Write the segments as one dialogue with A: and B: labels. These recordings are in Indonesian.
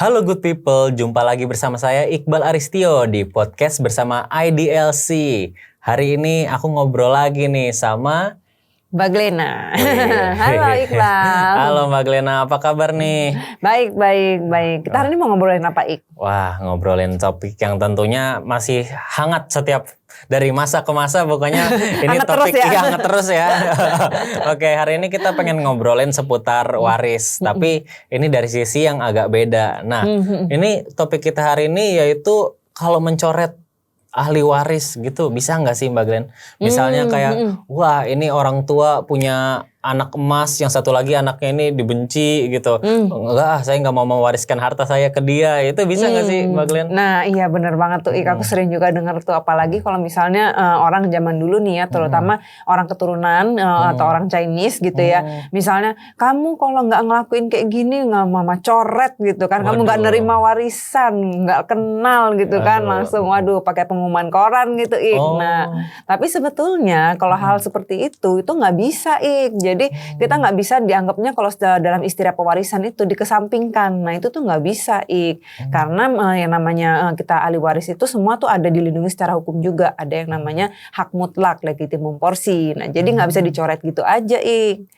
A: Halo good people, jumpa lagi bersama saya Iqbal Aristio di podcast bersama IDLC. Hari ini aku ngobrol lagi nih sama
B: Mbak Glena. Halo Iqbal.
A: Halo Mbak Glena, apa kabar nih?
B: Baik. Kita hari ini mau ngobrolin apa, Ik?
A: Wah, ngobrolin topik yang tentunya masih hangat setiap dari masa ke masa, pokoknya ini
B: hangat
A: topik
B: terus ya.
A: hangat terus ya. Oke, hari ini kita pengen ngobrolin seputar waris, tapi ini dari sisi yang agak beda. Nah, ini topik kita hari ini yaitu kalau mencoret ahli waris gitu, bisa nggak sih Mbak Glenn? Misalnya kayak, wah ini orang tua punya anak emas, yang satu lagi anaknya ini dibenci gitu. Enggak, saya nggak mau mewariskan harta saya ke dia. Itu bisa nggak sih Mbak Glenn?
B: Nah iya benar banget tuh, Ik. Aku sering juga dengar tuh, apalagi kalau misalnya orang zaman dulu nih ya, terutama orang keturunan atau orang Chinese gitu ya. Misalnya, kamu kalau nggak ngelakuin kayak gini, nggak mama coret gitu kan. Kamu nggak nerima warisan, nggak kenal gitu kan. Langsung waduh pakai pengumuman koran gitu, Ik. Nah tapi sebetulnya kalau hal seperti itu nggak bisa, Ik. Jadi kita nggak bisa dianggapnya kalau dalam istilah pewarisan itu dikesampingkan. Nah itu tuh nggak bisa, Ik. Karena yang namanya kita ahli waris itu semua tuh ada dilindungi secara hukum juga. Ada yang namanya hak mutlak, legitimum porsi. Nah jadi nggak bisa dicoret gitu aja, Ik.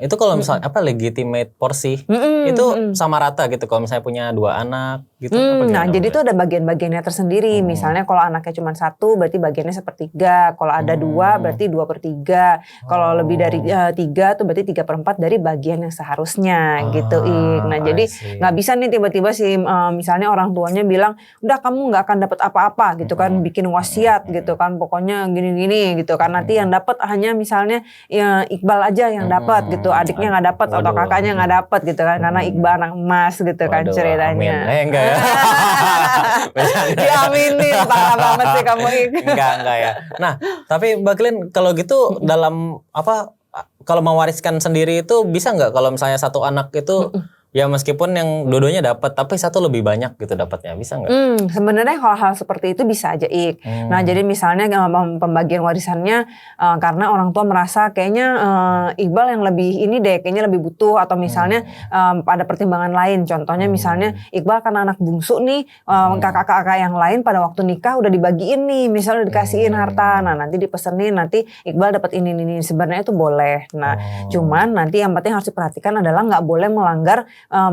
A: Itu kalau misalnya apa legitimate porsi itu sama rata gitu kalau misalnya punya 2 anak gitu.
B: Nah jadi itu ada bagian-bagiannya tersendiri. Misalnya kalau anaknya cuma 1 berarti bagiannya 1/3. Kalau ada 2 berarti 2/3. Kalau lebih dari 3 tuh berarti 3/4 dari bagian yang seharusnya gitu, Ik. Nah jadi nggak bisa nih tiba-tiba sih misalnya orang tuanya bilang udah kamu nggak akan dapat apa-apa gitu kan, bikin wasiat gitu kan, pokoknya gini-gini gitu kan, nanti yang dapat hanya misalnya ya Iqbal aja yang dapat gitu, adiknya nggak dapat atau kakaknya nggak dapat gitu kan, karena Iqbal anak emas gitu kan ceritanya.
A: Enggak ya.
B: Diaminin, parah banget sih kamu, Ik.
A: Enggak ya. Nah, tapi Mbak Glenn kalau gitu dalam apa kalau mewariskan sendiri itu bisa nggak kalau misalnya satu anak itu ya meskipun yang dua-duanya dapat tapi satu lebih banyak gitu dapatnya, bisa nggak?
B: Sebenarnya hal-hal seperti itu bisa aja, Ik. Nah jadi misalnya pembagian warisannya karena orang tua merasa kayaknya Iqbal yang lebih ini deh, kayaknya lebih butuh, atau misalnya pada pertimbangan lain. Contohnya misalnya Iqbal karena anak bungsu nih, kakak-kakak yang lain pada waktu nikah udah dibagiin nih, misalnya dikasihin harta. Nah nanti dipesenin nanti Iqbal dapat ini. Sebenarnya itu boleh. Nah cuman nanti yang penting harus diperhatikan adalah nggak boleh melanggar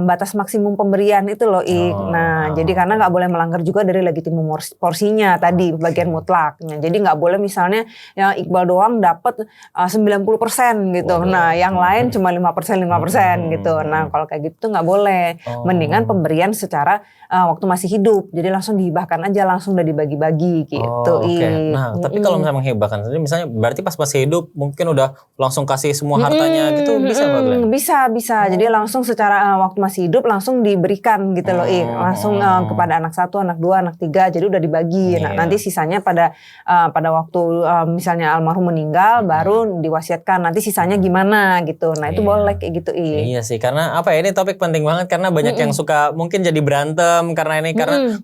B: batas maksimum pemberian itu loh, Ik. Nah jadi karena nggak boleh melanggar juga dari legitimum porsinya tadi, bagian mutlaknya. Jadi nggak boleh misalnya ya Iqbal doang dapat 90% gitu. Nah yang lain cuma 5% gitu. Nah kalau kayak gitu nggak boleh. Mendingan pemberian secara waktu masih hidup. Jadi langsung dihibahkan aja, langsung udah dibagi-bagi gitu.
A: Nah tapi kalau misalnya menghibahkan sendiri, misalnya berarti pas masih hidup mungkin udah langsung kasih semua hartanya gitu, bisa Mbak Glenn?
B: Bisa. Jadi langsung secara waktu masih hidup langsung diberikan gitu loh, Ik. Langsung kepada anak 1, anak 2, anak 3. Jadi udah dibagi. Nah nanti sisanya pada waktu misalnya almarhum meninggal baru diwasiatkan. Nanti sisanya gimana gitu. Nah itu boleh kayak gitu, Ik.
A: Iya sih, karena apa ya, ini topik penting banget karena banyak yang suka mungkin jadi berantem karena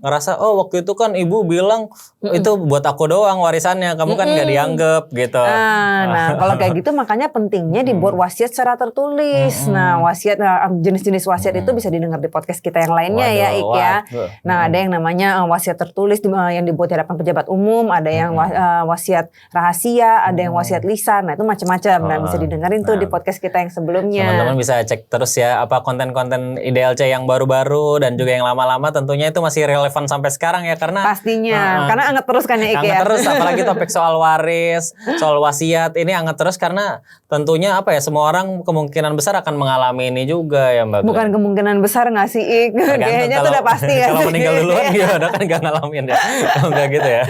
A: ngerasa waktu itu kan ibu bilang itu buat aku doang warisannya, kamu kan nggak dianggap gitu.
B: Nah kalau kayak gitu makanya pentingnya dibuat wasiat secara tertulis. Nah wasiat jenis-jenis wasiat itu bisa didengar di podcast kita yang lainnya ya, Ik ya. Nah ada yang namanya wasiat tertulis yang dibuat di hadapan pejabat umum, ada yang wasiat rahasia, ada yang wasiat lisan. Nah itu macam-macam. Nah bisa didengerin tuh di podcast kita yang sebelumnya.
A: Teman-teman bisa cek terus ya apa konten-konten IDLC yang baru-baru dan juga yang lama-lama, tentunya itu masih relevan sampai sekarang ya, karena
B: pastinya karena anget terus kan ya, Ik ya.
A: Anget terus, apalagi topik soal waris, soal wasiat ini anget terus karena tentunya apa ya, semua orang kemungkinan besar akan mengalami ini juga ya Mbak Glenn.
B: Bukan kemungkinan besar nggak sih, Ik? Kayaknya itu udah pasti ya.
A: Kalau meninggal duluan gimana, kan nggak ngalamin ya. Enggak gitu ya.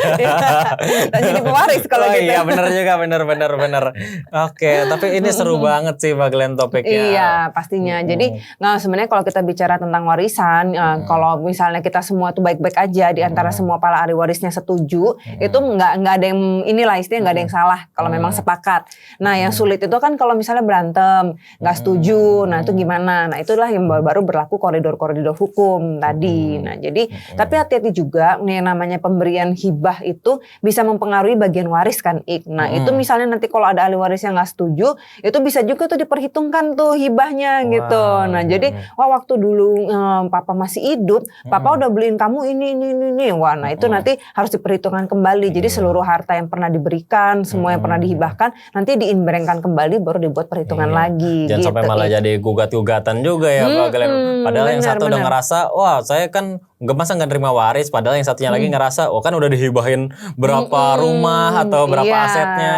B: Dan jadi pewaris kalau gitu.
A: Iya benar juga, benar. Oke, tapi ini seru banget sih Mbak Glenn topiknya.
B: Iya pastinya. Jadi sebenarnya kalau kita bicara tentang warisan, kalau misalnya kita semua tuh baik-baik aja di antara semua para ahli warisnya setuju, itu nggak ada yang inilah istilahnya, nggak ada yang salah kalau memang sepakat. Nah yang sulit itu kan kalau misalnya berantem, nggak setuju, nah itu gimana? Nah itulah itulah yang baru berlaku koridor-koridor hukum tadi. Nah jadi tapi hati-hati juga nih, yang namanya pemberian hibah itu bisa mempengaruhi bagian waris kan Ik. Nah itu misalnya nanti kalau ada ahli waris yang nggak setuju, itu bisa juga tuh diperhitungkan tuh hibahnya gitu. Nah jadi waktu dulu papa masih hidup, papa udah beliin kamu ini. Wah nah itu nanti harus diperhitungkan kembali. Jadi seluruh harta yang pernah diberikan, semua yang pernah dihibahkan, nanti diinberengkan kembali baru dibuat perhitungan lagi.
A: Jangan
B: gitu,
A: sampai malah jadi gugat-gugatan juga ya Pak Glenn. Padahal yang satu udah ngerasa, wah saya kan masa nggak nerima waris, padahal yang satunya lagi ngerasa, oh kan udah dihibahin berapa rumah atau berapa asetnya.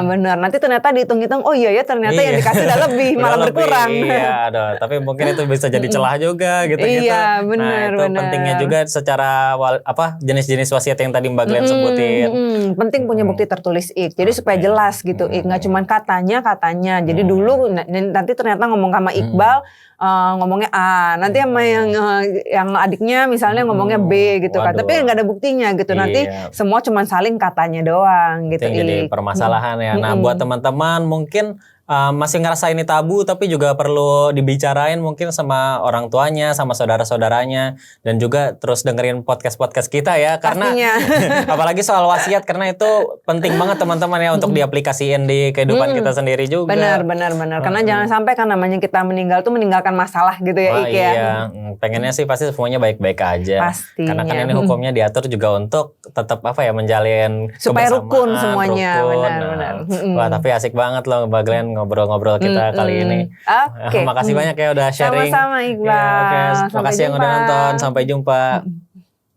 B: Bener, nanti ternyata dihitung-hitung, oh iya ya ternyata yang dikasih udah lebih, malah berkurang.
A: Iya, tapi mungkin itu bisa jadi celah juga gitu-gitu.
B: Iya, bener,
A: nah itu pentingnya juga secara jenis-jenis wasiat yang tadi Mbak Glenn sebutin.
B: Penting punya bukti tertulis Ik, jadi supaya jelas gitu Ik, nggak cuma katanya. Jadi dulu nanti ternyata ngomong sama Iqbal, ngomongnya A, nanti sama yang adiknya misalnya ngomongnya B gitu kan, tapi nggak ada buktinya gitu. Nanti semua cuma saling katanya doang gitu.
A: Itu jadi permasalahan ya. Nah buat teman-teman mungkin masih ngerasa ini tabu, tapi juga perlu dibicarain mungkin sama orang tuanya, sama saudara-saudaranya, dan juga terus dengerin podcast-podcast kita ya, karena apalagi soal wasiat, karena itu penting banget teman-teman ya untuk diaplikasiin di kehidupan kita sendiri juga.
B: Benar. Karena jangan sampai kan namanya kita meninggal tuh meninggalkan masalah gitu ya Ik ya.
A: Iya, pengennya sih pasti semuanya baik-baik aja.
B: Pastinya.
A: Karena kan ini hukumnya diatur juga untuk tetap menjalin
B: supaya rukun
A: kebersamaan,
B: semuanya.
A: rukun.
B: Benar.
A: Wah tapi asik banget loh Mbak Glenn ngobrol-ngobrol kita kali ini.
B: Oke.
A: Makasih banyak ya udah sharing.
B: Sama-sama Iqbal.
A: Ya, oke. Makasih yang udah nonton. Sampai jumpa.